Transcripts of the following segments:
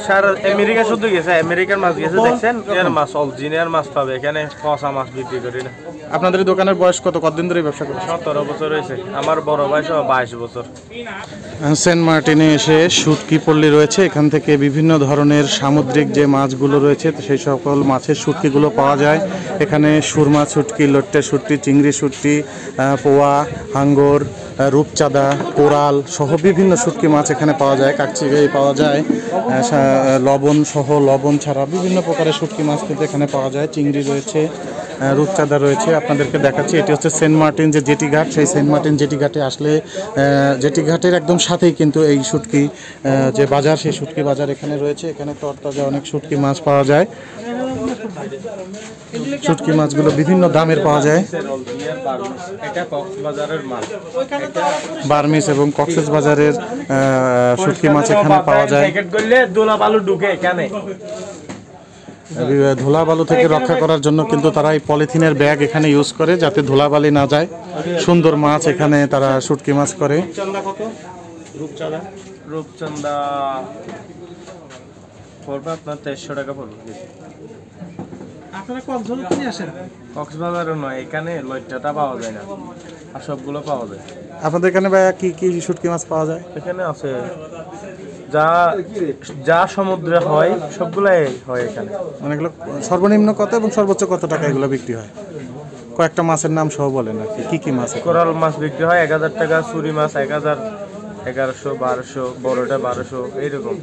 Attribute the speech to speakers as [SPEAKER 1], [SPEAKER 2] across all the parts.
[SPEAKER 1] সারা America শুধু গেছে, আমেরিকার মাছ গেছে দেখছেন, এর মাছ অরিজিনাল মাছ পাবে এখানে, পচা মাছ বিক্রি করি না।
[SPEAKER 2] আপনাদের দোকানের বয়স কতদিন ধরে ব্যবসা করছেন?
[SPEAKER 1] 17 বছর হয়েছে, আমার বড় বয়স 22 বছর।
[SPEAKER 2] সেন্ট মার্টিনে এসে শুটকি পল্লী রয়েছে, এখান থেকে বিভিন্ন ধরনের সামুদ্রিক যে মাছগুলো রয়েছে সেই সকল মাছের শুটকিগুলো পাওয়া যায়। এখানে সুরমা শুটকি, লট্টে শুটকি, চিংড়ি শুটকি, পোয়া, হাঙ্গর, রূপচাঁদা, কোরাল সহ বিভিন্ন শুটকি মাছ এখানে পাওয়া যায়। কাকচিড়াই পাওয়া যায়, লবণ সহ লবণ ছাড়া বিভিন্ন প্রকারের শুটকি মাছ কিন্তু এখানে পাওয়া যায়। চিংড়ি রয়েছে, রূপচাঁদা রয়েছে। আপনাদেরকে দেখাচ্ছি, এটি হচ্ছে সেন্ট মার্টিন যে জেটি ঘাট, সেই সেন্ট মার্টিন জেটি ঘাটে আসলে জেটি ঘাটের একদম সাথেই কিন্তু এই শুটকি যে বাজার, সেই শুটকি বাজার এখানে রয়েছে। এখানে তরতাজা অনেক শুটকি মাছ পাওয়া যায়। শুটকি মাছগুলো বিভিন্ন দামের পাওয়া যায়। বার্মিস এবং কক্সেস বাজারের শুটকি মাছ এখানে পাওয়া যায়। ধুলাবালু থেকে রক্ষা করার জন্য কিন্তু তারা এই পলিথিনের ব্যাগ এখানে ইউজ করে, যাতে ধুলাবালি না যায়। সুন্দর মাছ এখানে তারা শুটকি মাছ করে।
[SPEAKER 1] রূপচাঁদা পড়বে আপনার 1300 টাকা পড়বে।
[SPEAKER 3] আপনারা কক্সবাজার থেকে আসেন?
[SPEAKER 1] কক্সবাজারও নয়, এখানে লইট্টাটা পাওয়া যায় না, আর সবগুলো পাওয়া যায়।
[SPEAKER 2] আপনাদের এখানে ভাইয়া কি কি শুটকি মাছ পাওয়া যায়?
[SPEAKER 1] এখানে আছে যা যা সমুদ্রে হয় সবগুলাই হয় এখানে।
[SPEAKER 2] মানে এগুলো সর্বনিম্ন কত এবং সর্বোচ্চ কত টাকা এগুলো বিক্রি হয়? কয়েকটা মাছের নাম সহ বলেন আর কি কি মাছ?
[SPEAKER 1] কোরাল মাছ বিক্রি হয় 1000 টাকা, চুরি মাছ 1000, 1100, 1200, বড়টা 1200 এইরকম।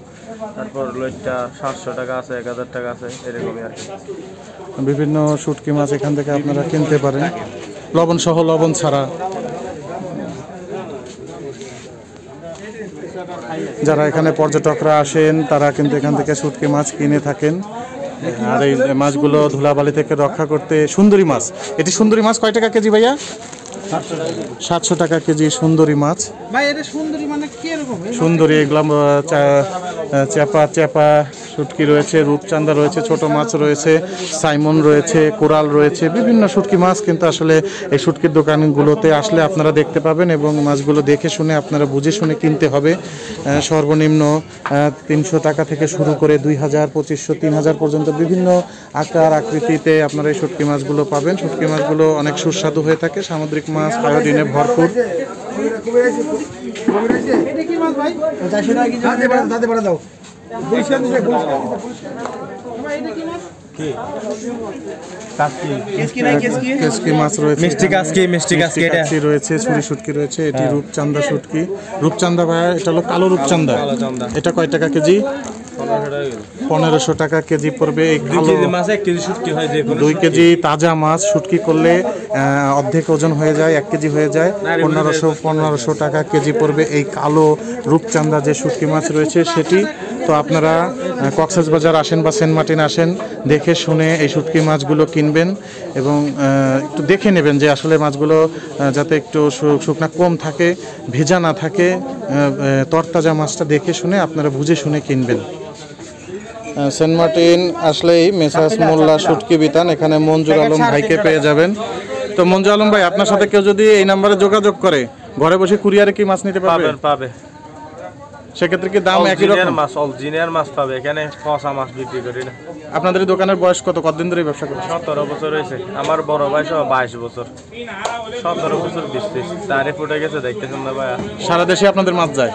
[SPEAKER 1] তারপর লইট্টা 700 টাকা আছে, 1000 টাকা আছে, এরকমই আর কি।
[SPEAKER 2] বিভিন্ন শুটকি মাছ এখান থেকে আপনারা কিনতে পারেন, লবণ সহ লবণ ছাড়া। যারা এখানে পর্যটকরা আসেন তারা কিন্তু এখান থেকে শুটকি মাছ কিনে থাকেন। আর এই মাছগুলো ধুলাবালি থেকে রক্ষা করতে, সুন্দরী মাছ, এটি সুন্দরী মাছ কয় টাকা কেজি ভাইয়া? 700 টাকা কেজি সুন্দরী মাছ।
[SPEAKER 3] ভাই এটা সুন্দরী মানে কি রকম?
[SPEAKER 2] সুন্দরী এগুলো চেপা শুটকি রয়েছে, রূপচাঁদা রয়েছে, ছোট মাছ রয়েছে, সাইমন রয়েছে, কোরাল রয়েছে, বিভিন্ন শুটকি মাছ কিন্তু আসলে এই শুটকির দোকানগুলোতে আসলে আপনারা দেখতে পাবেন এবং মাছগুলো দেখে শুনে আপনারা বুঝে শুনে কিনতে হবে। সর্বনিম্ন 300 টাকা থেকে শুরু করে 2000, 2500, 3000 পর্যন্ত বিভিন্ন আকার আকৃতিতে আপনারা এই শুটকি মাছগুলো পাবেন। শুটকি মাছগুলো অনেক সুস্বাদু হয়ে থাকে, সামুদ্রিক মাছ, আয়োডিনে ভরপুর। কেসকি মাছ রয়েছে, মিষ্টি কাসকি রয়েছে, ছুরি শুটকি রয়েছে। এটি রূপচাঁদা শুটকি। রূপচাঁদা ভাই, এটা হলো কালো রূপচাঁদা। এটা কয় টাকা কেজি? 1500 টাকা কেজি পড়বে। 2 কেজি তাজা মাছ শুটকি করলে অর্ধেক ওজন হয়ে যায়, 1 কেজি হয়ে যায়। 1500 টাকা কেজি পড়বে এই কালো রূপচাঁদা যে শুটকি মাছ রয়েছে সেটি। তো আপনারা কক্সবাজার আসেন বা সেন্ট মার্টিন আসেন, দেখে শুনে এই শুটকি মাছগুলো কিনবেন এবং একটু দেখে নেবেন যে আসলে মাছগুলো যাতে একটু শুকনা কম থাকে, ভেজা না থাকে। তরতাজা মাছটা দেখে শুনে আপনারা বুঝে শুনে কিনবেন। সেন্ট মার্টিন আসলেই মেসার্স মোল্লা শুটকি বিতান, এখানে মঞ্জুর আলম ভাইকে পেয়ে যাবেন। তো মঞ্জুর আলম ভাই, আপনার সাথে কেউ যদি এই নাম্বারে যোগাযোগ করে ঘরে বসে কুরিয়ারে কি মাছ নিতে পারবে? সেক্ষেত্রে কি দাম একই রকম?
[SPEAKER 1] অরিজিনাল মাছ পাবে এখানে, পচা মাছ বিক্রি করি না।
[SPEAKER 2] আপনাদের দোকানের বয়স কতদিন ধরে ব্যবসা করছেন?
[SPEAKER 1] 17 বছর হয়েছে, আমার বড় বয়স 22 বছর। 17 বছর 20 তারিখ উঠে গেছে, দেখতেছেন না ভাইয়া।
[SPEAKER 2] সারা দেশে আপনাদের মাছ যায়?